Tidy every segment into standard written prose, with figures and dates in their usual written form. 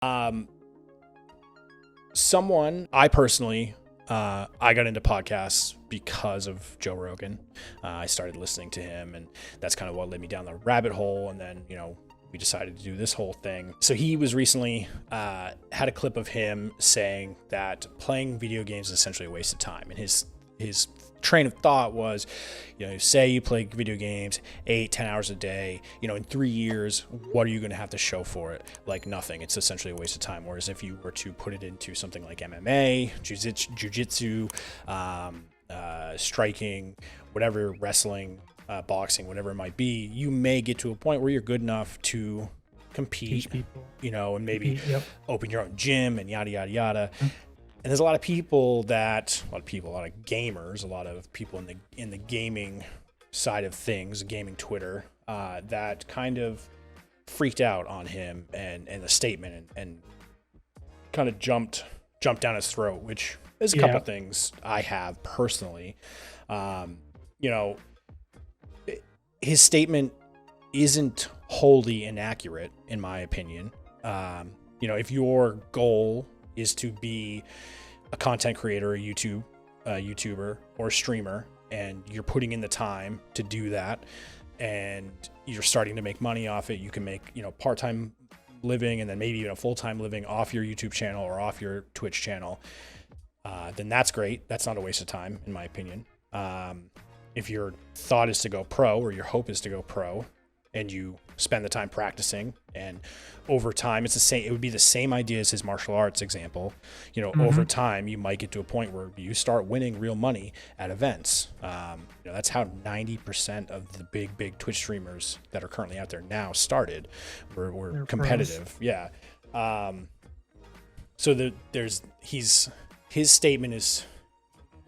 Um, I got into podcasts because of Joe Rogan. I started listening to him, and that's kind of what led me down the rabbit hole. And then, we decided to do this whole thing. So he was recently had a clip of him saying that playing video games is essentially a waste of time. And his train of thought was, say you play video games 8-10 hours a day, in 3 years, what are you going to have to show for it? Like nothing. It's essentially a waste of time. Whereas if you were to put it into something like MMA, jiu-jitsu, striking, whatever, wrestling, boxing, whatever it might be, you may get to a point where you're good enough to compete, and maybe open your own gym and yada, yada, yada. Mm-hmm. And there's a lot of gamers, a lot of people in the gaming side of things, gaming Twitter, that kind of freaked out on him and the statement and kind of jumped down his throat, which is a couple of things I have personally. His statement isn't wholly inaccurate, in my opinion. If your goal is to be a content creator, a YouTuber, or a streamer, and you're putting in the time to do that, and you're starting to make money off it, you can make, part-time living and then maybe even a full-time living off your YouTube channel or off your Twitch channel, then that's great. That's not a waste of time, in my opinion. If your thought is to go pro, or your hope is to go pro, and you spend the time practicing, and over time, it would be the same idea as his martial arts example. Over time, you might get to a point where you start winning real money at events. That's how 90% of the big Twitch streamers that are currently out there now started, were competitive. Pros. Yeah. So his statement is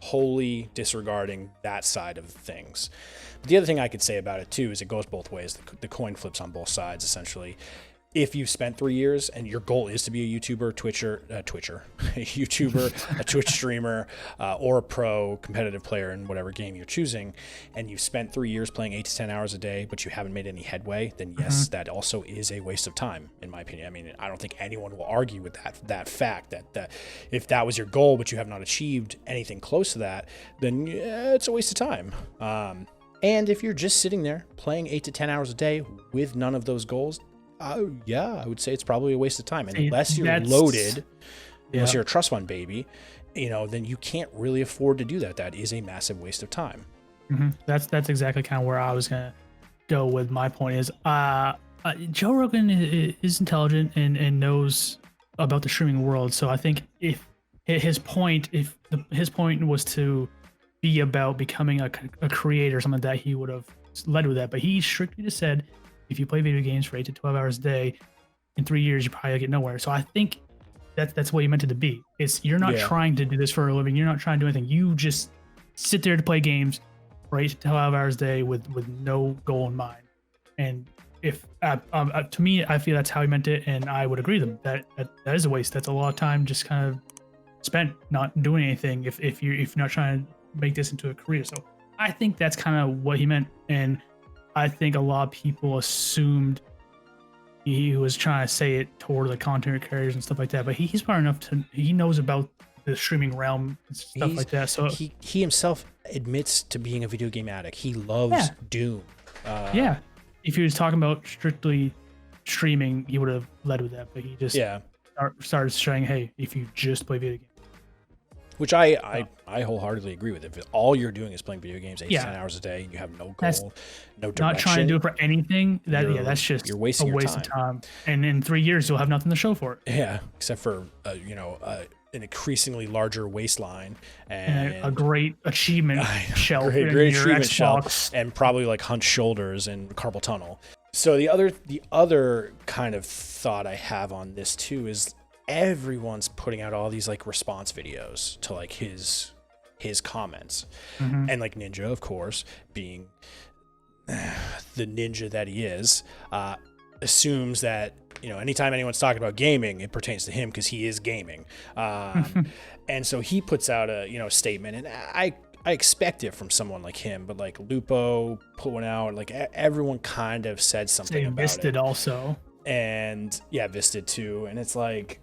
wholly disregarding that side of things. But the other thing I could say about it too is it goes both ways. The coin flips on both sides, essentially. If you've spent 3 years and your goal is to be a YouTuber, a YouTuber, a Twitch streamer, or a pro competitive player in whatever game you're choosing, and you've spent 3 years playing 8 to 10 hours a day, but you haven't made any headway, then yes, that also is a waste of time, in my opinion. I mean, I don't think anyone will argue with that fact that if that was your goal, but you have not achieved anything close to that, then it's a waste of time. And if you're just sitting there playing 8 to 10 hours a day with none of those goals, I would say it's probably a waste of time. And unless you're loaded, unless you're a trust fund baby, then you can't really afford to do that. That is a massive waste of time. Mm-hmm. That's exactly kind of where I was going to go with my point is Joe Rogan is intelligent and knows about the streaming world. So I think if his point was to be about becoming a creator or something like that, he would have led with that. But he strictly just said, if you play video games for 8 to 12 hours a day, in 3 years, you probably get nowhere. So I think that's what you meant it to be. You're not trying to do this for a living. You're not trying to do anything. You just sit there to play games for 8 to 12 hours a day with no goal in mind. And if to me, I feel that's how he meant it, and I would agree with him. That is a waste. That's a lot of time just kind of spent not doing anything. If you're not trying to make this into a career, so I think that's kind of what he meant. And I think a lot of people assumed he was trying to say it toward the content creators and stuff like that, but he's smart enough he knows about the streaming realm and stuff like that. So he himself admits to being a video game addict. He loves Doom. If he was talking about strictly streaming, he would have led with that, but he just started saying, hey, if you just play video games. Which I wholeheartedly agree with. If all you're doing is playing video games 8 to 10 hours a day and you have no goal, no direction, not trying to do it for anything, that's just you're wasting a waste of time. And in 3 years, you'll have nothing to show for it. Yeah, except for an increasingly larger waistline and a great achievement shelf, great achievement shelf, and probably like hunched shoulders and carpal tunnel. So the other kind of thought I have on this too is, everyone's putting out all these like response videos to like his comments, and like Ninja, of course, being the ninja that he is, assumes that anytime anyone's talking about gaming, it pertains to him because he is gaming, and so he puts out a statement, and I expect it from someone like him, but like Lupo put one out, like everyone kind of said something about it. They missed it also. And yeah, Vis did too. And it's like,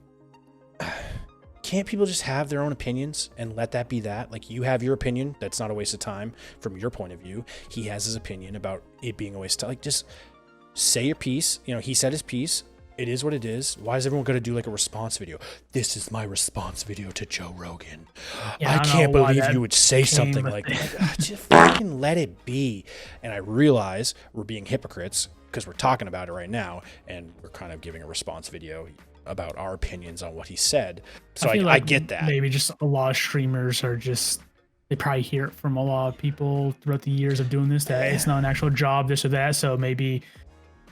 can't people just have their own opinions and let that be that? Like, you have your opinion. That's not a waste of time from your point of view. He has his opinion about it being a waste of time. Like, just say your piece. You know, he said his piece. It is what it is. Why is everyone going to do like a response video? This is my response video to Joe Rogan. Yeah, I can't believe you would say something like that. Just fucking let it be. And I realize we're being hypocrites because we're talking about it right now and we're kind of giving a response video about our opinions on what he said. So I get that. Maybe just a lot of streamers are just, they probably hear it from a lot of people throughout the years of doing this, that it's not an actual job, this or that. So maybe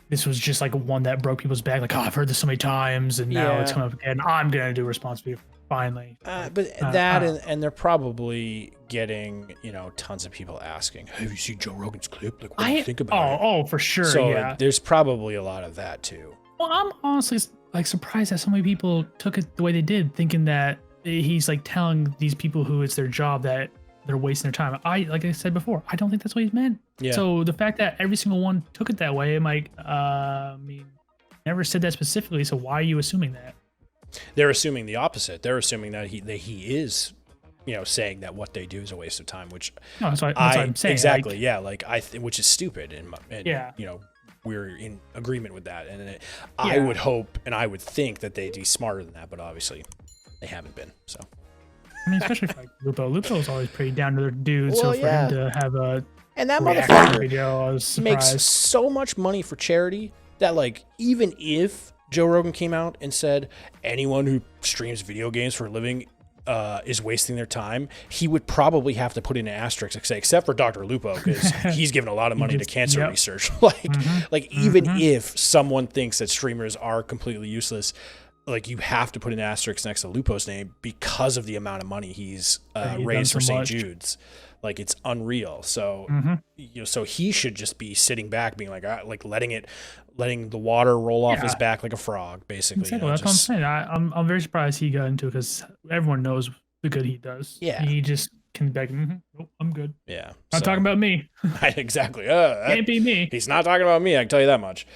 this was just like one that broke people's back. Like, oh, I've heard this so many times and now it's coming up again. I'm going to do a response video finally. And they're probably getting, you know, tons of people asking, have you seen Joe Rogan's clip? Like, what do you think about it? Oh, for sure. So there's probably a lot of that too. Well, I'm honestly like surprised that so many people took it the way they did, thinking that he's like telling these people who it's their job that they're wasting their time. Like I said before, I don't think that's what he's meant. Yeah. So the fact that every single one took it that way, I'm like, I mean, never said that specifically. So why are you assuming that? They're assuming the opposite. They're assuming that he is, you know, saying that what they do is a waste of time, which no, that's what I'm saying. Exactly. Like, yeah. Like which is stupid. And yeah. You know, we're in agreement with that. And I would hope and I would think that they'd be smarter than that, but obviously they haven't been. So. I mean, especially for like Lupo. Lupo's always pretty down to their dude. Well, so for him to have a motherfucker video, makes so much money for charity that, like, even if Joe Rogan came out and said anyone who streams video games for a living is wasting their time, he would probably have to put in an asterisk and say, except for Dr. Lupo, because he's given a lot of money to cancer research. Even if someone thinks that streamers are completely useless, like, you have to put an asterisk next to Lupo's name because of the amount of money he's raised for St. Jude's. Like, it's unreal. So, you know, so he should just be sitting back, being like letting the water roll off his back like a frog, basically. Exactly. You know, that's what I'm saying. I'm very surprised he got into it because everyone knows the good he does. Yeah. He just can be like, nope, I'm good. Yeah. Not talking about me. Exactly. Can't be me. He's not talking about me. I can tell you that much.